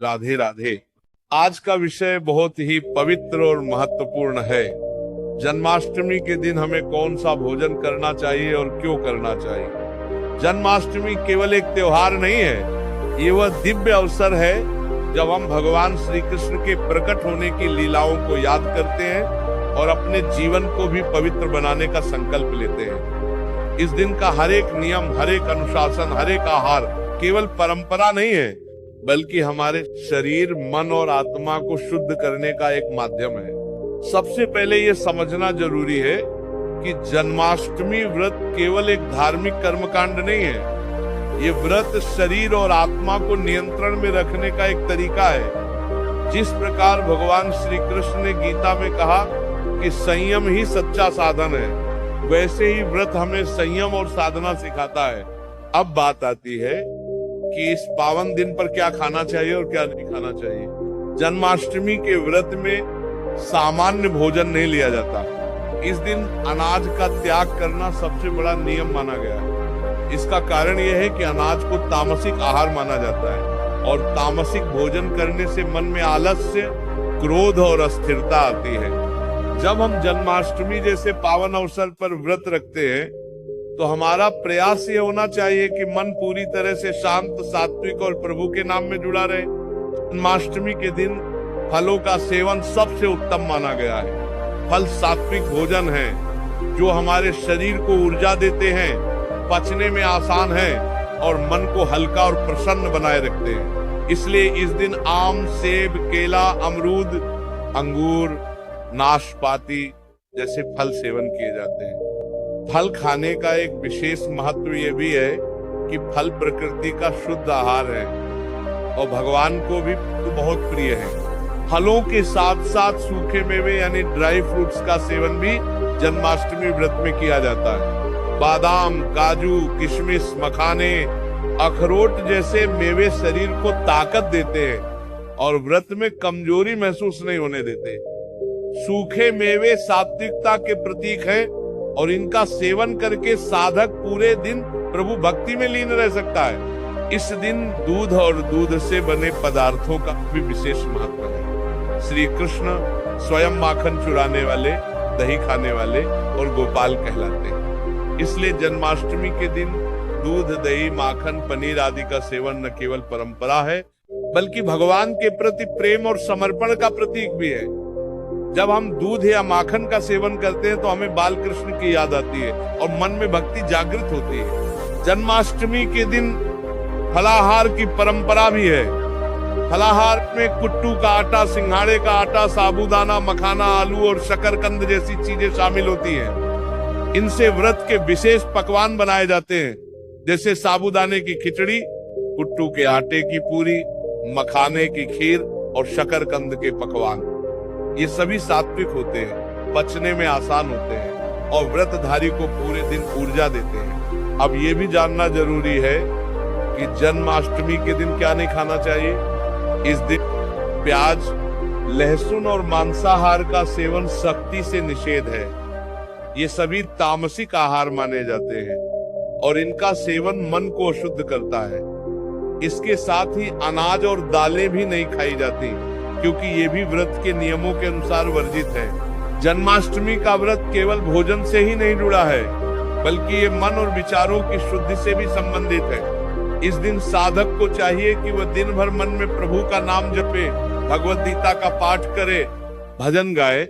राधे राधे। आज का विषय बहुत ही पवित्र और महत्वपूर्ण है। जन्माष्टमी के दिन हमें कौन सा भोजन करना चाहिए और क्यों करना चाहिए। जन्माष्टमी केवल एक त्योहार नहीं है, ये वह दिव्य अवसर है जब हम भगवान श्री कृष्ण के प्रकट होने की लीलाओं को याद करते हैं और अपने जीवन को भी पवित्र बनाने का संकल्प लेते हैं। इस दिन का हर एक नियम, हर एक अनुशासन, हर एक आहार केवल परंपरा नहीं है, बल्कि हमारे शरीर, मन और आत्मा को शुद्ध करने का एक माध्यम है। सबसे पहले ये समझना जरूरी है कि जन्माष्टमी व्रत केवल एक धार्मिक कर्मकांड नहीं है। ये व्रत शरीर और आत्मा को नियंत्रण में रखने का एक तरीका है। जिस प्रकार भगवान श्री कृष्ण ने गीता में कहा कि संयम ही सच्चा साधन है, वैसे ही व्रत हमें संयम और साधना सिखाता है। अब बात आती है कि इस पावन दिन पर क्या खाना चाहिए और क्या नहीं खाना चाहिए। जन्माष्टमी के व्रत में सामान्य भोजन नहीं लिया जाता। इस दिन अनाज का त्याग करना सबसे बड़ा नियम माना गया है। इसका कारण यह है कि अनाज को तामसिक आहार माना जाता है और तामसिक भोजन करने से मन में आलस्य, क्रोध और अस्थिरता आती है। जब हम जन्माष्टमी जैसे पावन अवसर पर व्रत रखते हैं तो हमारा प्रयास ये होना चाहिए कि मन पूरी तरह से शांत, सात्विक और प्रभु के नाम में जुड़ा रहे। जन्माष्टमी के दिन फलों का सेवन सबसे उत्तम माना गया है। फल सात्विक भोजन है जो हमारे शरीर को ऊर्जा देते हैं, पचने में आसान है और मन को हल्का और प्रसन्न बनाए रखते हैं। इसलिए इस दिन आम, सेब, केला, अमरूद, अंगूर, नाशपाती जैसे फल सेवन किए जाते हैं। फल खाने का एक विशेष महत्व ये भी है कि फल प्रकृति का शुद्ध आहार है और भगवान को भी बहुत प्रिय है। फलों के साथ साथ सूखे मेवे यानी ड्राई फ्रूट्स का सेवन भी जन्माष्टमी व्रत में किया जाता है। बादाम, काजू, किशमिश, मखाने, अखरोट जैसे मेवे शरीर को ताकत देते हैं और व्रत में कमजोरी महसूस नहीं होने देते। सूखे मेवे सात्विकता के प्रतीक हैं और इनका सेवन करके साधक पूरे दिन प्रभु भक्ति में लीन रह सकता है। इस दिन दूध और दूध से बने पदार्थों का भी विशेष महत्व है। श्री कृष्ण स्वयं माखन चुराने वाले, दही खाने वाले और गोपाल कहलाते हैं। इसलिए जन्माष्टमी के दिन दूध, दही, माखन, पनीर आदि का सेवन न केवल परंपरा है, बल्कि भगवान के प्रति प्रेम और समर्पण का प्रतीक भी है। जब हम दूध या माखन का सेवन करते हैं तो हमें बाल कृष्ण की याद आती है और मन में भक्ति जागृत होती है। जन्माष्टमी के दिन फलाहार की परंपरा भी है। फलाहार में कुट्टू का आटा, सिंघाड़े का आटा, साबूदाना, मखाना, आलू और शकरकंद जैसी चीजें शामिल होती हैं। इनसे व्रत के विशेष पकवान बनाए जाते हैं, जैसे साबूदाने की खिचड़ी, कुट्टू के आटे की पूरी, मखाने की खीर और शकरकंद के पकवान। ये सभी सात्विक होते हैं, पचने में आसान होते हैं और व्रतधारी को पूरे दिन ऊर्जा देते हैं। अब ये भी जानना जरूरी है कि जन्माष्टमी के दिन क्या नहीं खाना चाहिए। इस दिन प्याज, लहसुन और मांसाहार का सेवन सख्ती से निषेध है। ये सभी तामसिक आहार माने जाते हैं और इनका सेवन मन को अशुद्ध करता है। इसके साथ ही अनाज और दालें भी नहीं खाई जाती, क्योंकि ये भी व्रत के नियमों के अनुसार वर्जित है। जन्माष्टमी का व्रत केवल भोजन से ही नहीं जुड़ा है, बल्कि ये मन और विचारों की शुद्धि से भी संबंधित है। इस दिन साधक को चाहिए कि वह दिन भर मन में प्रभु का नाम जपे, भगवत गीता का पाठ करे, भजन गाए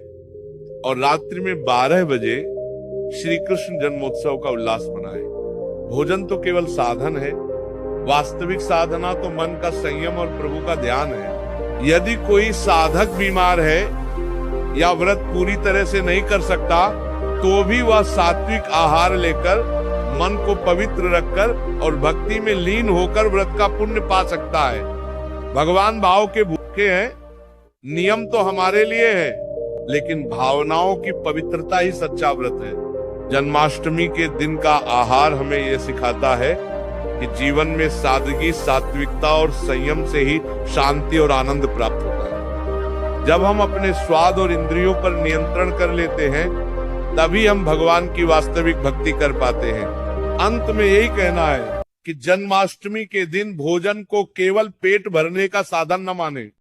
और रात्रि में 12 बजे श्री कृष्ण जन्मोत्सव का उल्लास मनाए। भोजन तो केवल साधन है, वास्तविक साधना तो मन का संयम और प्रभु का ध्यान है। यदि कोई साधक बीमार है या व्रत पूरी तरह से नहीं कर सकता, तो भी वह सात्विक आहार लेकर मन को पवित्र रखकर और भक्ति में लीन होकर व्रत का पुण्य पा सकता है। भगवान भाव के भूखे हैं। नियम तो हमारे लिए है, लेकिन भावनाओं की पवित्रता ही सच्चा व्रत है। जन्माष्टमी के दिन का आहार हमें यह सिखाता है कि जीवन में सादगी, सात्विकता और संयम से ही शांति और आनंद प्राप्त होता है। जब हम अपने स्वाद और इंद्रियों पर नियंत्रण कर लेते हैं, तभी हम भगवान की वास्तविक भक्ति कर पाते हैं। अंत में यही कहना है कि जन्माष्टमी के दिन भोजन को केवल पेट भरने का साधन न माने,